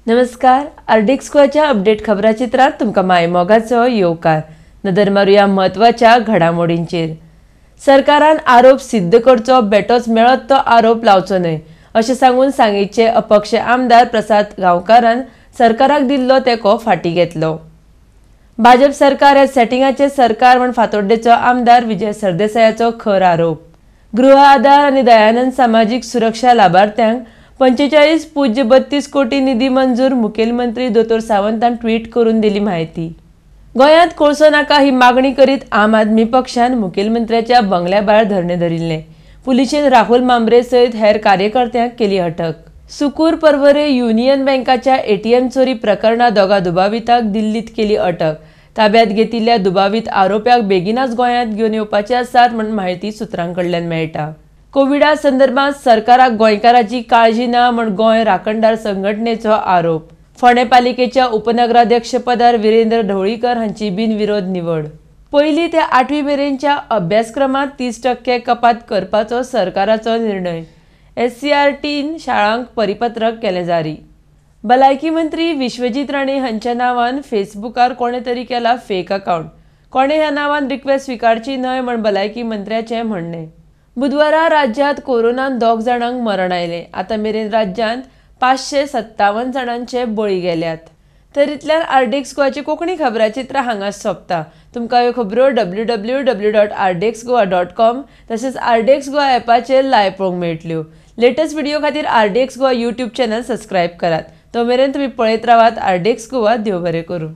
नमस्कार, RDX गोवाच्या update खबराचित्रात तुमकां माय मोगाचो येवकार. नदर मारूया म्हत्वाच्या घडामोडींचेर. सरकारान आरोप सिद्ध करचो बेटोच मेळत तो आरोप लावचो न्हय अशें सांगून सांगेचे अपक्ष आमदार प्रसाद गांवकारान सरकाराक दिल्लो तेंको फाटीं घेतलो. भाजप सरकार हे सेटिंगाचें सरकार म्हूण फातोड्डेचो आमदार विजय सरदेसायाचो खर आरोप. गृह आधार आनी दयानंद सामाजीक सुरक्षा लाभार्थ्यांक 45.32 कोटी निधी मंजूर. मुखेलमंत्री दोतोर सावंतान ट्वीट करून दिली माहिती. गोंयांत कोळसो नाका ही मागणी करीत आम आदमी पक्षान मुखेलमंत्र्याच्या बंगल्या भायर धरणे धरिल्ले. पुलिशेन राहुल मांब्रे सयत हेर कार्यकर्त्यांक केली अटक. सुकूर परवरे युनियन बँकाच्या एटीएम चोरी प्रकरणात दोगा दुबावितांक दिल्लीत केली अटक. ताब्यात घेतिल्ल्या दुबावीत आरोप्याक बेगीनच गोंयांत घेवन येवपाचे आसात म्हूण माहिती सुत्रांकडल्यान मेळटा. कोविडा संदर्भात सरकाराक गोंयकारांची काळजी ना म्हूण गोंय राखणदार संघटनेचो आरोप. फोंडें पालिकेच्या उपनगराध्यक्ष पदार विरेंद्र ढवळीकर हांची बिनविरोध निवड. 1ली ते 8वी मेरेनच्या अभ्यासक्रमांत 30% कपात करपाचो सरकाराचो निर्णय. SCRTन शाळांक परिपत्रक केलें जारी. भलायकी मंत्री विश्वजीत राणे हांच्या नांवान फेसबुकार कोणे तरी केला फेक अकाउंट. कोणे ह्या नांवान रिक्वेस्ट स्विकारची न्हय म्हूण भलायकी मंत्र्याचें म्हणणें. बुधवारा राज्यांत कोरोनान 2 जाणांक मरण आयलें. आतां मेरेन राज्यांत 557 जाणांचे बळी गेल्यात. तर इतल्यान आरडीएक्स गोवाची कोंकणी खबराचित्रां हांगाच सोंपता. तुमकां ह्यो खबरो www.rdxgoa.com तशेंच आरडीएक्स गोवा ॲपाचेर लायव्ह पळोवंक मेळटल्यो. लेटस्ट व्हिडिओ खातीर RDX Goa YouTube channel subscribe करात. तो मेरेन तुमी पळयत रावात आरडीएक्स गोवा. देव बरें करूं.